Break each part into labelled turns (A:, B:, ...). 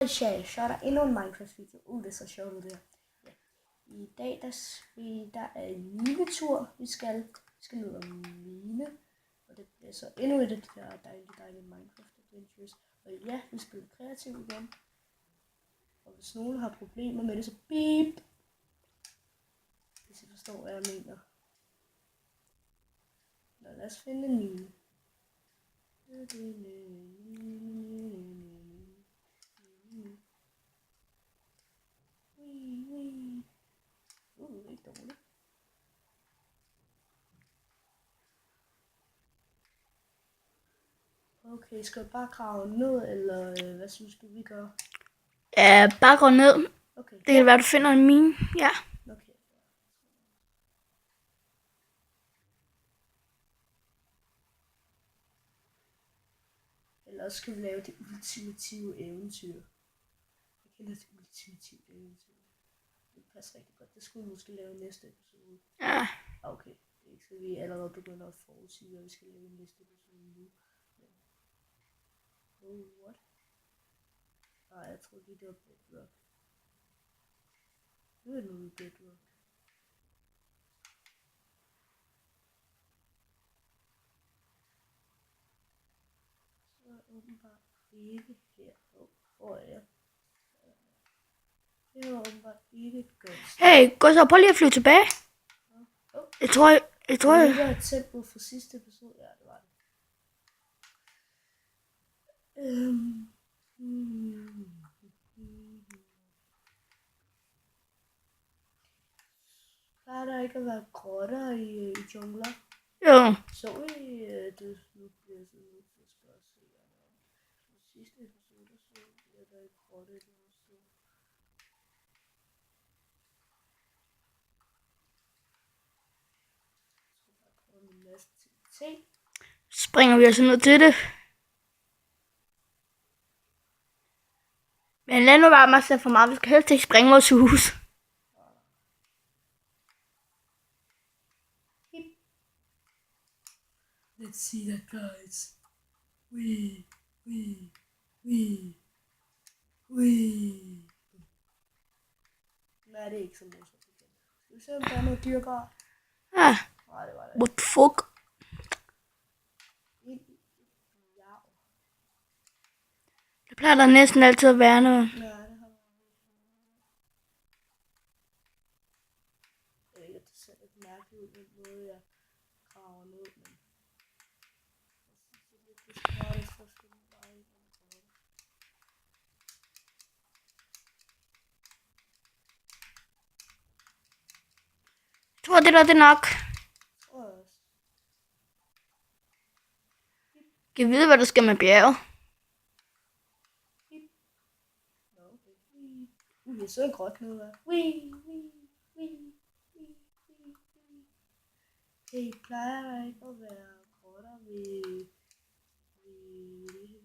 A: Så er der endnu en Minecraft-video. Det er så sjovt ud det her. Ja. I dag der er en minetur, vi skal ned og mine. Og det bliver så endnu et af de her dejlige Minecraft Adventures. Og ja, vi spiller kreativt igen. Og hvis nogen har problemer med det, så beep. Hvis I forstår, hvad jeg mener. Nå, lad os finde en mine. Ikke dårligt. Okay, skal vi bare grave ned, eller hvad synes du, vi gør?
B: Ja, bare gå ned.
A: Okay.
B: Det kan være, du finder en mine. Ja.
A: Okay. Ellers skal vi lave det ultimative eventyr. Jeg kender det ultimative eventyr. Det passer rigtig godt. Det skulle vi måske lave i næste episode.
B: Ja.
A: Okay, det er ikke så vi allerede begynder at forudsige, hvad vi skal lave i næste episode nu. What? Nej, jeg tror lige det var bedrock. Nu er det noget bedrock. Så er åbenbart ikke her. Hvor er jeg? Det var åbenbart ikke godt.
B: Hey, gå så, prøv lige at flyve tilbage. Jeg tror...
A: Det var et tempel fra sidste episode. Ja, det var det. Plejer der ikke at være grotter i jungler?
B: Jo.
A: Så I det nu bliver så nødt til at spørge sig. I sidste episode så bliver der ikke grotte i det sted. Så bare prøve en masse ting.
B: Springer vi altså ned til det. Men lad nu være mig selv for meget. Vi skal helst ikke springe vores hus.
A: Let's see that, guys. Nej, det er ikke så morsomt igen. Skal vi se, om der er noget dyrbart?
B: Ja.
A: Nej, det var det.
B: What the fuck?
A: Ja.
B: Det plejer der næsten altid at være noget.
A: Nej, det har jeg. Jeg ved ikke, at det ser lidt mærkeligt ud, den måde jeg graver ned, men det er lidt desperat for at finde vej i den grotte.
B: Jeg tror, det er nok.
A: Tror jeg også.
B: Kan vide, hvad der skal med bjerget.
A: Jeg så en grotte nu, hva'? Hey, plejer der ikke at være grotter ved det her?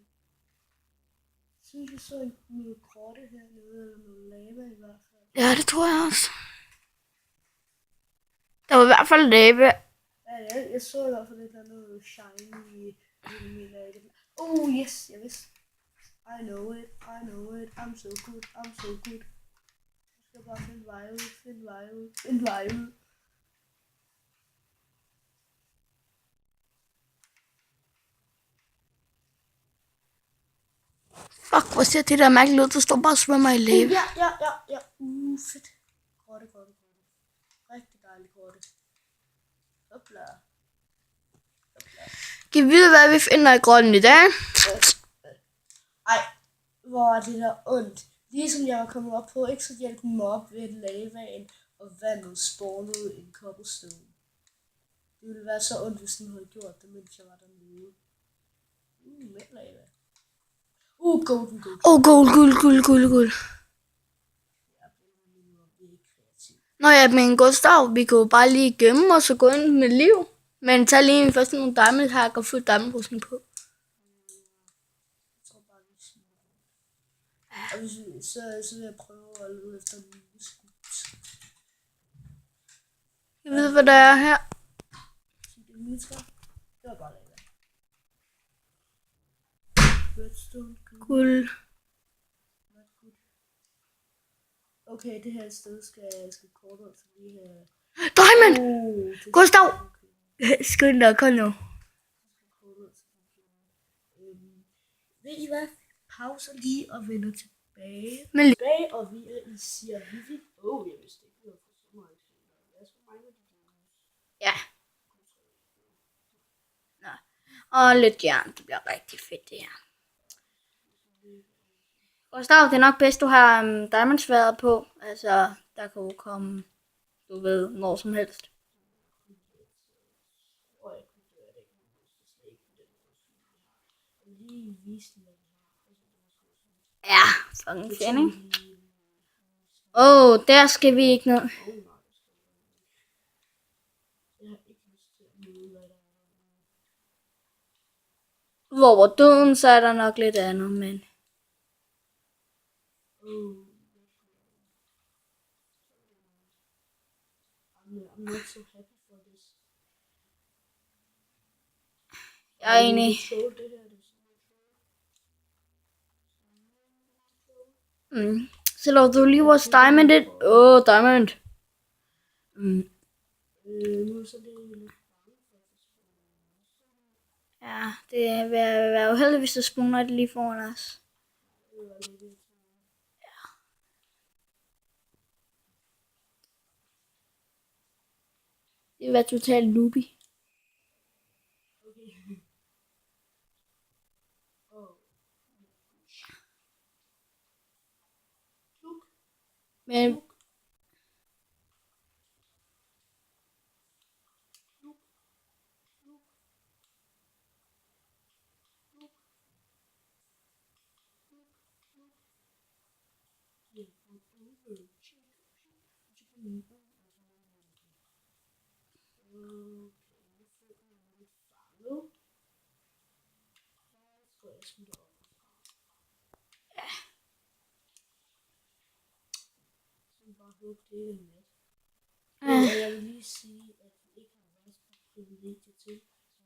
A: Jeg synes, jeg så noget grotte hernede, eller noget lava i hvert fald.
B: Ja, det tror jeg også. Der var i hvert fald lava.
A: Ja, jeg så i hvert fald et eller andet shiny i min lava. Yes, jeg vidste. I know it, I'm so good. Jeg skal bare finde vej ud.
B: Fuck, hvor ser det der mærkeligt ud. Der står bare og svømmer i lava.
A: Ja. Fedt. Grotte. Rigtig dejlig grotte. Hopla.
B: Kan vi vide, hvad vi finder i grotten i dag?
A: Ej, hvor er det der ondt. Ligesom jeg var kommet op på, ikke så hjælpe mig op ved lavaen, og vandet spawnede en cobblestone. Det ville være så ondt, hvis den havde gjort det, mens jeg var dernede. Med lava. Golden.
B: Guld. Nå ja, men Gustav, vi kan jo bare lige gemme os og gå ind med liv. Men tag lige først nogle diamond hack og få diamondrustning på.
A: Jeg tror bare, vi siger. Og så vil jeg prøve at lede efter en mineskud.
B: Jeg ved, hvad der er her.
A: Det er mineskud. Det var bare lava. Redstone.
B: Guld.
A: Okay, det her sted skal kortere, så vi have...
B: Diamond!
A: det
B: Gustav!
A: okay.
B: Skynd dig, kom nu.
A: Ved I hvad? Pauser lige og vender tilbage.
B: Men
A: Tilbage, og vi er i Sir Vivi. Jeg vidste ikke, vi var på sommeraktioner. Jeg skal mange af de
B: ja. Nå. Og lidt jern, det bliver rigtig fedt det her. Gustav, det er nok bedst, du har diamondsværet på. Altså, der kan jo komme, du ved, når som helst.
A: og jeg kunne gøre det ikke, men jeg lige vise dem, hvad vi har.
B: Ja, fucking fedt, ikke? Der skal vi ikke ned.
A: Jeg har ikke lyst til at møde, hvad der er.
B: Hvor døden, så er der nok lidt andet, men...
A: I'm not so happy for this.
B: Jeg er enig. Så laver du lige vores diamond it. Diamond.
A: Nu så det lidt.
B: Ja, det vil være uheldigt, hvis du spawner det lige foran os. Det vil være totalt loopy. Men
A: Jeg vil lige sige, at vi ikke har været så privilegier til, så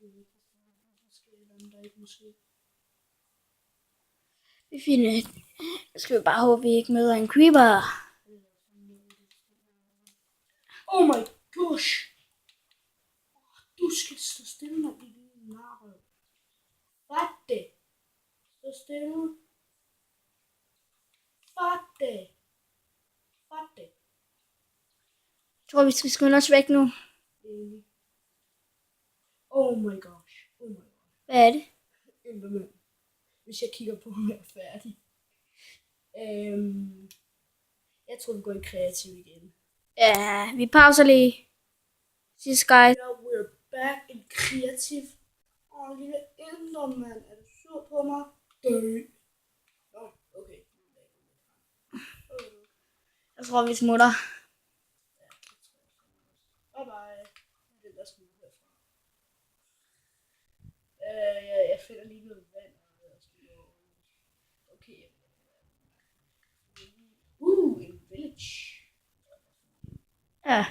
A: du ikke føler dig måske dem, der ikke måske.
B: vi finder et. Skal vi bare håbe, vi ikke møder en creeper.
A: Oh my gosh! Du skal stå stille, når I lige narrød. Fat det! Stå stille. Fat det! Fat det!
B: Jeg tror, vi skal skynde os væk nu.
A: Oh my gosh. Oh my god.
B: Hvad er det?
A: Enderman. Hvis jeg kigger på, om jeg er færdig. Jeg tror, vi går i kreativ igen.
B: Ja, vi pauser lige. Sidste guys.
A: Yeah, we're back in kreativ. Lille Enderman, er du sur på mig? Dø. Okay.
B: Jeg tror, vi smutter.
A: Bye bye. Det er der smutte herfra. Jeg finder lige noget vand. Okay. En village.
B: Ja.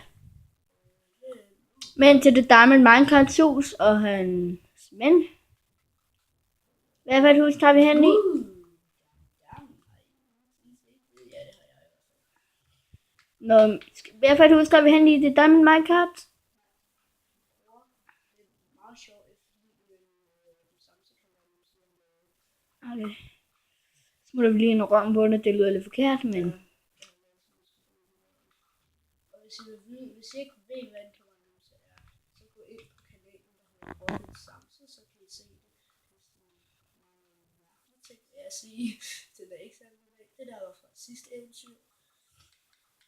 B: Men til det Diamond Minecraft hus og hans mænd. Hvad for et hus tager vi hen i? Hvad for et hus tager vi hen i det Diamond Minecraft? Okay. Så må der lige en røm på det, det lyder lidt forkert, men...
A: Og hvis I ikke ved, hvad en kameranose er, så gå ind på kanalen, der hedder Robin Samse, så kan I se det. Det vil jeg sige til det eksempel. Det der var fra sidste eventyr.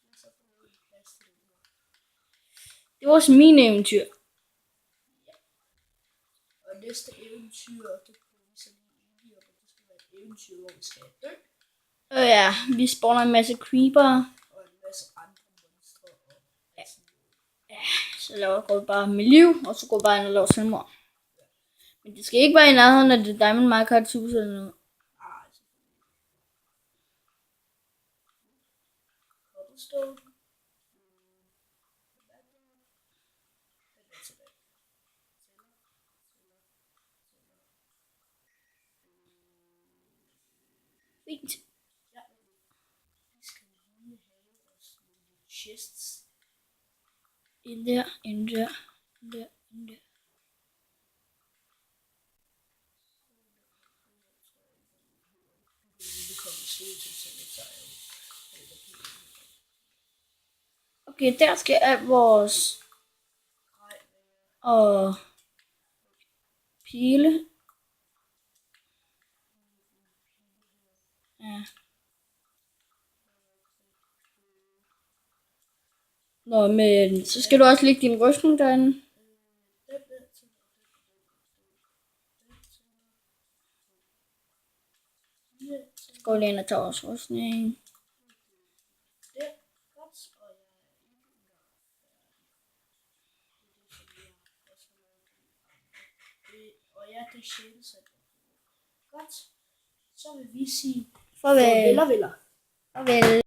A: Og så får vi plads til det her.
B: Det var også min eventyr.
A: Ja. Og næste eventyr, det kommer vi så lige op, og det skal være et eventyr, hvor vi skal dø.
B: Ja, vi spawner en masse creeper.
A: Og en masse andre monstre.
B: Ja, så laver jeg bare med liv, og så går bare ind og laver selvmord. Men det skal ikke være i nærheden af det Diamond Minecraft hus eller noget.
A: Cobblestone.
B: Fint.
A: chests.
B: En der, en der, en der, en der. Okay, der skal alt vores og pile. Ja. Nå, men så skal du også lægge din rustning derinde. Så går vi lige ind og tager vores rustning.
A: Og ja, det er sjældent. Godt. Så vil vi sige
B: Farvel.
A: farvel.
B: Farvel.